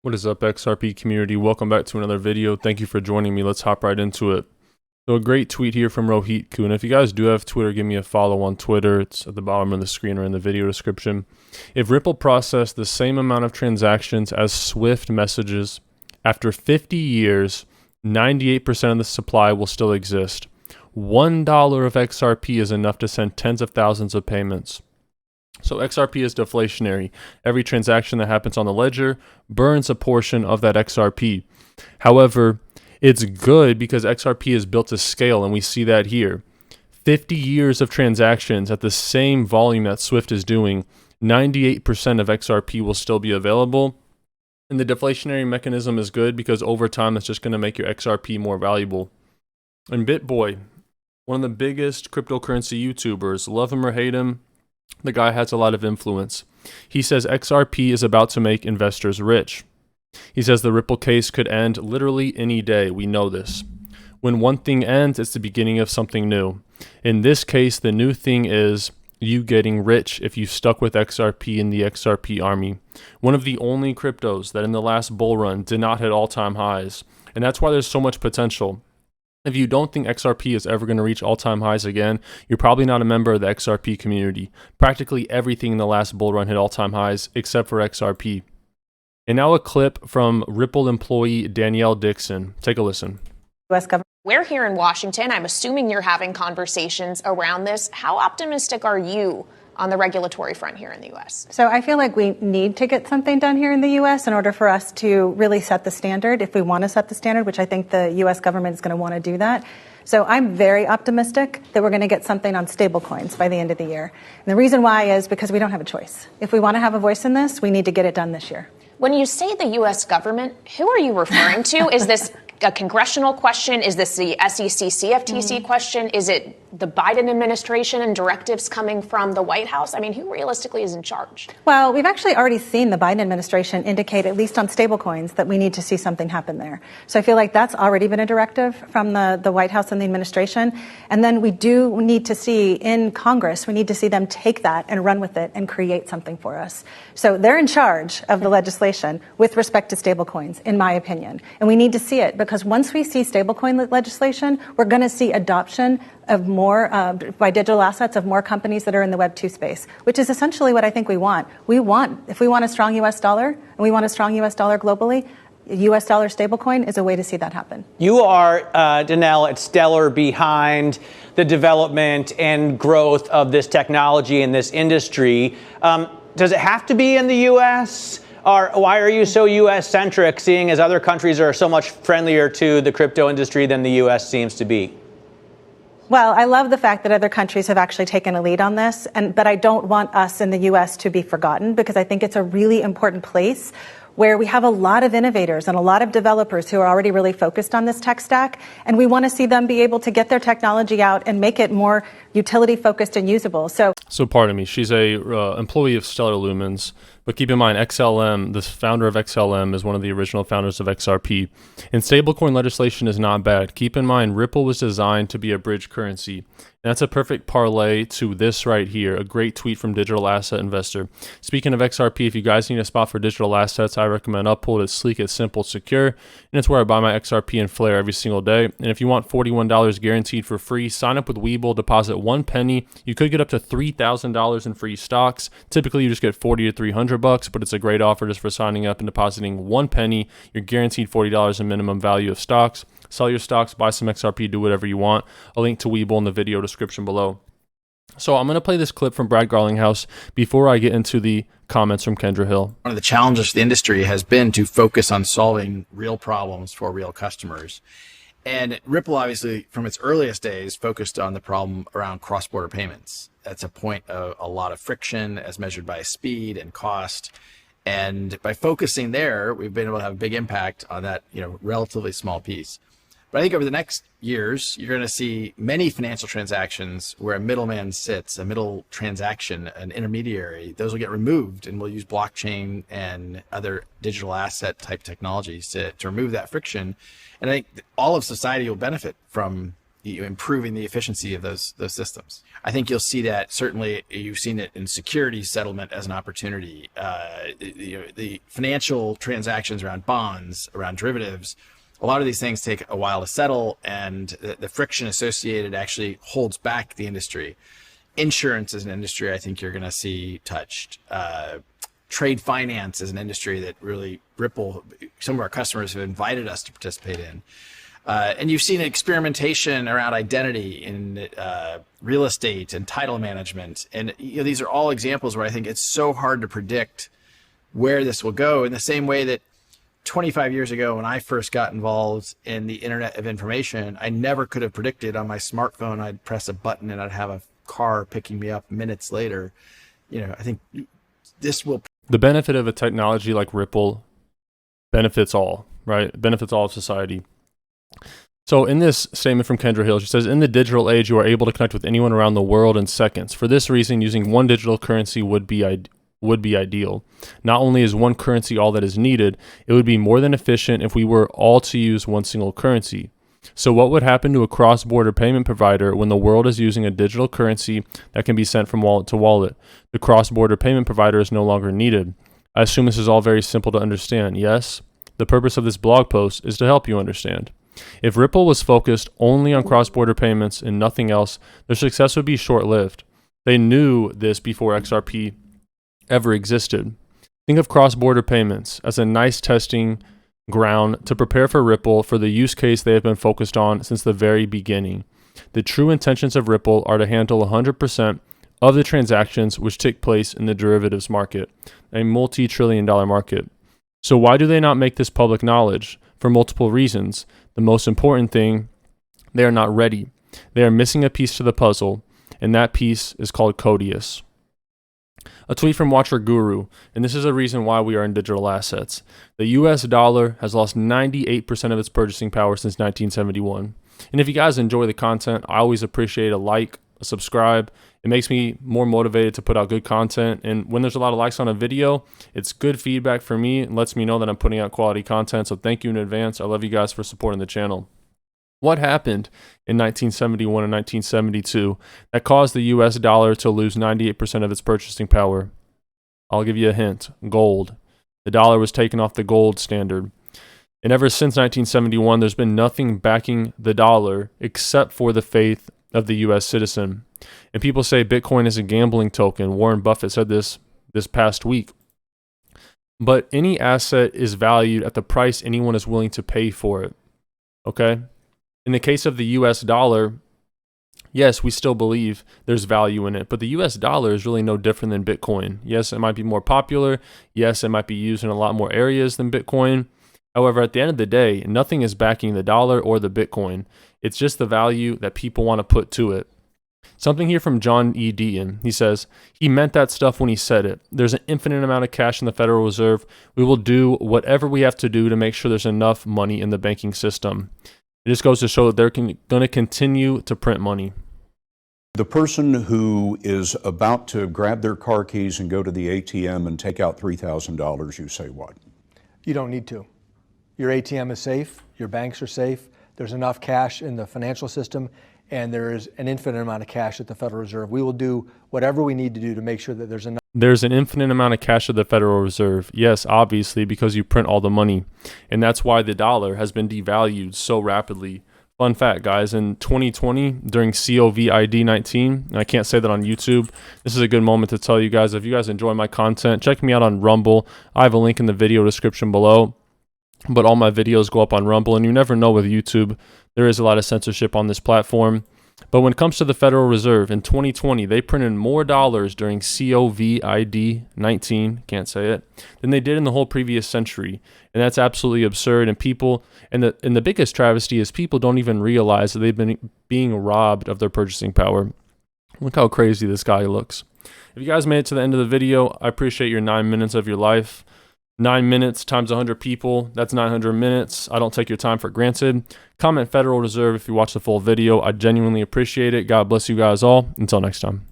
What is up, XRP community? Welcome back to another video. Thank you for joining me. Let's hop right into it. So a great tweet here from Rohit Kun. If you guys do have Twitter, give me a follow on Twitter. It's at the bottom of the screen or in the video description. If Ripple processed the same amount of transactions as Swift messages, after 50 years, 98% of the supply will still exist. $1 of XRP is enough to send tens of thousands of payments. So XRP is deflationary. Every transaction that happens on the ledger burns a portion of that XRP. However, it's good because XRP is built to scale, and we see that here. 50 years of transactions at the same volume that Swift is doing, 98% of XRP will still be available. And the deflationary mechanism is good because over time, it's just going to make your XRP more valuable. And BitBoy, one of the biggest cryptocurrency YouTubers, love him or hate him, the guy has a lot of influence. He says XRP is about to make investors rich. He says the Ripple case could end literally any day. We know this. When one thing ends, it's the beginning of something new. In this case, the new thing is you getting rich if you stuck with XRP in the XRP army. One of the only cryptos that in the last bull run did not hit all-time highs. And that's why there's so much potential. If you don't think XRP is ever going to reach all-time highs again, you're probably not a member of the XRP community. Practically everything in the last bull run hit all-time highs except for XRP. And now a clip from Ripple employee Danielle Dixon. Take a listen. US government. We're here in Washington. I'm assuming you're having conversations around this. How optimistic are you on the regulatory front here in the U.S.? So I feel like we need to get something done here in the U.S. in order for us to really set the standard, if we want to set the standard, which I think the U.S. government is going to want to do that. So I'm very optimistic that we're going to get something on stablecoins by the end of the year. And the reason why is because we don't have a choice. If we want to have a voice in this, we need to get it done this year. When you say the U.S. government, who are you referring to? Is this a congressional question? Is this the SEC CFTC question? Is it the Biden administration and directives coming from the White House? I mean, who realistically is in charge? Well, we've actually already seen the Biden administration indicate, at least on stablecoins, that we need to see something happen there. So I feel like that's already been a directive from the White House and the administration. And then we do need to see in Congress, we need to see them take that and run with it and create something for us. So they're in charge of the legislation with respect to stablecoins, in my opinion. And we need to see it because once we see stablecoin legislation, we're going to see adoption of more by digital assets of more companies that are in the Web 2 space, which is essentially what I think we want. If we want a strong U.S. dollar and we want a strong U.S. dollar globally, a U.S. dollar stablecoin is a way to see that happen. You are, Danielle, at stellar behind the development and growth of this technology in this industry. Does it have to be in the U.S.? Or why are you so U.S.-centric, seeing as other countries are so much friendlier to the crypto industry than the U.S. seems to be? Well, I love the fact that other countries have actually taken a lead on this, but I don't want us in the U.S. to be forgotten because I think it's a really important place where we have a lot of innovators and a lot of developers who are already really focused on this tech stack, and we want to see them be able to get their technology out and make it more utility-focused and usable. So pardon me, she's a employee of Stellar Lumens, but keep in mind XLM, the founder of XLM, is one of the original founders of XRP. And stablecoin legislation is not bad. Keep in mind, Ripple was designed to be a bridge currency. And that's a perfect parlay to this right here, a great tweet from Digital Asset Investor. Speaking of XRP, if you guys need a spot for digital assets, I recommend Uphold. It's sleek, it's simple, it's secure, and it's where I buy my XRP and Flare every single day. And if you want $41 guaranteed for free, sign up with Webull, deposit 1 penny. You could get up to $3,000 in free stocks. Typically, you just get $40 to $300, but it's a great offer just for signing up and depositing 1 penny. You're guaranteed $40 in minimum value of stocks. Sell your stocks, buy some XRP, do whatever you want. A link to Webull in the video description below. So I'm going to play this clip from Brad Garlinghouse before I get into the comments from Kendra Hill. One of the challenges of the industry has been to focus on solving real problems for real customers. And Ripple, obviously, from its earliest days, focused on the problem around cross-border payments. That's a point of a lot of friction as measured by speed and cost. And by focusing there, we've been able to have a big impact on that, relatively small piece. But I think over the next years, you're going to see many financial transactions where a middleman sits, a middle transaction, an intermediary. Those will get removed, and we'll use blockchain and other digital asset type technologies to remove that friction. And I think all of society will benefit from improving the efficiency of those systems. I think you'll see that. Certainly, you've seen it in securities settlement as an opportunity. The financial transactions around bonds, around derivatives, a lot of these things take a while to settle, and the friction associated actually holds back the industry. Insurance is an industry I think you're going to see touched. Trade finance is an industry that really Ripple, some of our customers have invited us to participate in. And you've seen experimentation around identity in real estate and title management. And these are all examples where I think it's so hard to predict where this will go, in the same way that 25 years ago, when I first got involved in the Internet of Information, I never could have predicted on my smartphone I'd press a button and I'd have a car picking me up minutes later. I think this will... The benefit of a technology like Ripple benefits all, right? It benefits all of society. So in this statement from Kendra Hill, she says, in the digital age, you are able to connect with anyone around the world in seconds. For this reason, using one digital currency would be ideal. Not only is one currency all that is needed, it would be more than efficient if we were all to use one single currency. So what would happen to a cross-border payment provider when the world is using a digital currency that can be sent from wallet to wallet? The cross-border payment provider is no longer needed. I assume this is all very simple to understand. Yes? The purpose of this blog post is to help you understand. If Ripple was focused only on cross-border payments and nothing else, their success would be short-lived. They knew this before XRP ever existed. Think of cross-border payments as a nice testing ground to prepare for Ripple for the use case they have been focused on since the very beginning. The true intentions of Ripple are to handle 100% of the transactions which take place in the derivatives market, a multi-trillion-dollar market. So why do they not make this public knowledge? For multiple reasons. The most important thing, they are not ready. They are missing a piece to the puzzle, and that piece is called Codius. A tweet from Watcher Guru, and this is a reason why we are in digital assets. The US dollar has lost 98% of its purchasing power since 1971. And if you guys enjoy the content, I always appreciate a like, a subscribe. It makes me more motivated to put out good content. And when there's a lot of likes on a video, it's good feedback for me and lets me know that I'm putting out quality content. So thank you in advance. I love you guys for supporting the channel. What happened in 1971 and 1972 that caused the US dollar to lose 98% of its purchasing power? I'll give you a hint. Gold. The dollar was taken off the gold standard. And ever since 1971, there's been nothing backing the dollar except for the faith of the US citizen. And people say Bitcoin is a gambling token. Warren Buffett said this past week. But any asset is valued at the price anyone is willing to pay for it. Okay? In the case of the US dollar, yes, we still believe there's value in it, but the US dollar is really no different than Bitcoin. Yes, it might be more popular. Yes, it might be used in a lot more areas than Bitcoin. However, at the end of the day, nothing is backing the dollar or the Bitcoin. It's just the value that people want to put to it. Something here from John E. Deaton. He says, he meant that stuff when he said it. There's an infinite amount of cash in the Federal Reserve. We will do whatever we have to do to make sure there's enough money in the banking system. It just goes to show that they're going to continue to print money. The person who is about to grab their car keys and go to the ATM and take out $3,000, you say what? You don't need to. Your ATM is safe. Your banks are safe. There's enough cash in the financial system, and there is an infinite amount of cash at the Federal Reserve. We will do whatever we need to do to make sure that there's enough. There's an infinite amount of cash at the Federal Reserve. Yes, obviously, because you print all the money. And that's why the dollar has been devalued so rapidly. Fun fact, guys, in 2020, during COVID-19, and I can't say that on YouTube, this is a good moment to tell you guys, if you guys enjoy my content, check me out on Rumble. I have a link in the video description below. But all my videos go up on Rumble, and you never know with YouTube. There is a lot of censorship on this platform. But when it comes to the Federal Reserve, in 2020, they printed more dollars during COVID-19, can't say it, than they did in the whole previous century. And that's absolutely absurd. And people, and the biggest travesty is people don't even realize that they've been being robbed of their purchasing power. Look how crazy this guy looks. If you guys made it to the end of the video, I appreciate your 9 minutes of your life. 9 minutes times 100 people, that's 900 minutes. I don't take your time for granted. Comment Federal Reserve if you watch the full video. I genuinely appreciate it. God bless you guys all. Until next time.